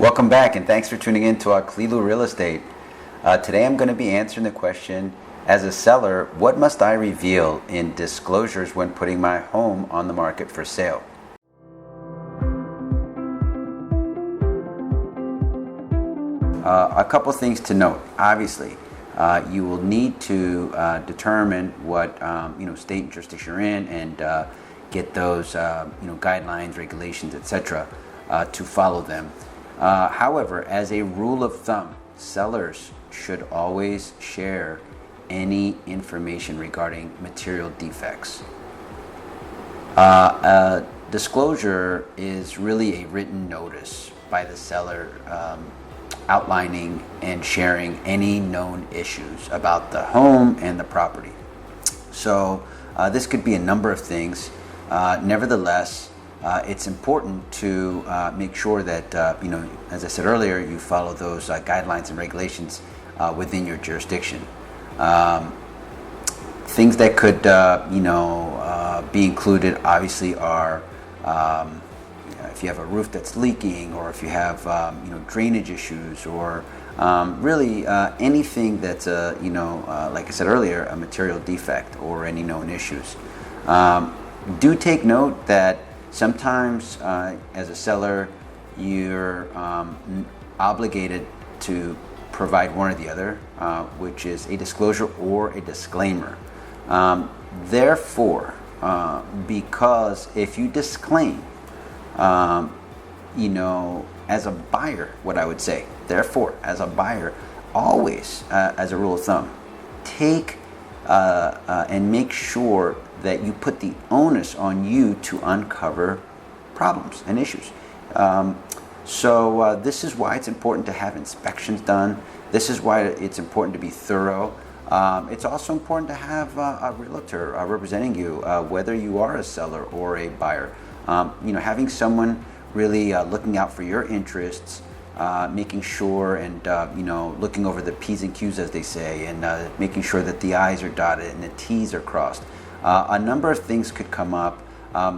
Welcome back, and thanks for tuning in to Aklilu Real Estate. Today I'm going to be answering the question, as a seller, what must I reveal in disclosures when putting my home on the market for sale? A couple things to note. Obviously, you will need to determine what state and jurisdiction you're in, and get those guidelines, regulations, etc. To follow them. However, as a rule of thumb, sellers should always share any information regarding material defects. A disclosure is really a written notice by the seller outlining and sharing any known issues about the home and the property. So this could be a number of things. Nevertheless, it's important to make sure that, as I said earlier, you follow those guidelines and regulations within your jurisdiction. Things that could, be included, obviously, are if you have a roof that's leaking, or if you have, drainage issues, or really anything that's, like I said earlier, a material defect or any known issues. Do take note that sometimes, as a seller, you're obligated to provide one or the other, which is a disclosure or a disclaimer. Therefore, because if you disclaim, as a buyer, what I would say, therefore, as a buyer, always, as a rule of thumb, take and make sure that you put the onus on you to uncover problems and issues. So this is why it's important to have inspections done. This is why it's important to be thorough. It's also important to have a realtor representing you, whether you are a seller or a buyer. Having someone really looking out for your interests, making sure and looking over the P's and Q's, as they say, and making sure that the I's are dotted and the T's are crossed. A number of things could come up.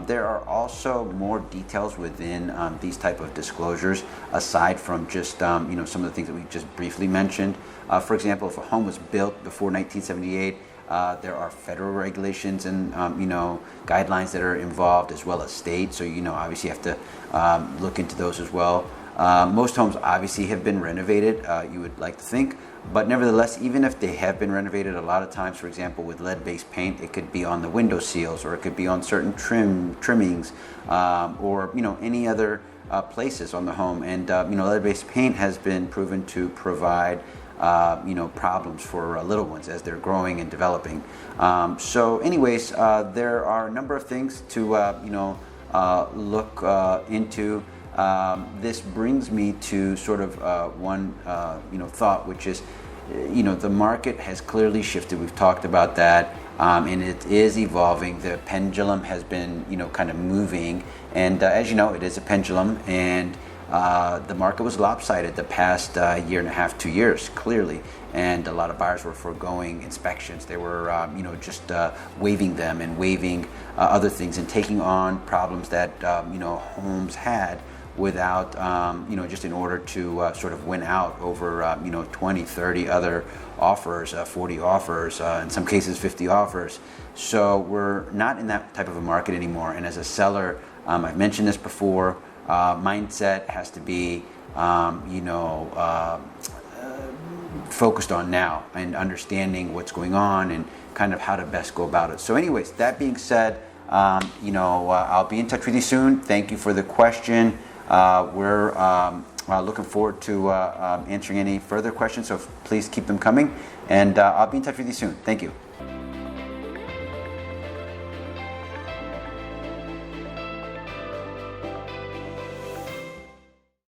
There are also more details within these type of disclosures, aside from just some of the things that we just briefly mentioned. For example, if a home was built before 1978, there are federal regulations and guidelines that are involved, as well as state. So obviously you have to look into those as well. Most homes obviously have been renovated, you would like to think, but nevertheless, even if they have been renovated, a lot of times, for example, with lead-based paint, it could be on the window seals, or it could be on certain trimmings, or any other places on the home. And lead-based paint has been proven to provide problems for little ones as they're growing and developing. So anyways, there are a number of things to look into. This brings me to sort of one thought, which is the market has clearly shifted. We've talked about that, and it is evolving. The pendulum has been kind of moving, and as you know, it is a pendulum, and the market was lopsided the past year and a half, 2 years, clearly, and a lot of buyers were foregoing inspections. They were just waiving them and waiving other things, and taking on problems that homes had without, just in order to sort of win out over, 20, 30 other offers, 40 offers, in some cases 50 offers. So we're not in that type of a market anymore. And as a seller, I've mentioned this before, mindset has to be, focused on now and understanding what's going on and kind of how to best go about it. So anyways, that being said, I'll be in touch with you soon. Thank you for the question. We're looking forward to answering any further questions, so please keep them coming, and I'll be in touch with you soon. Thank you.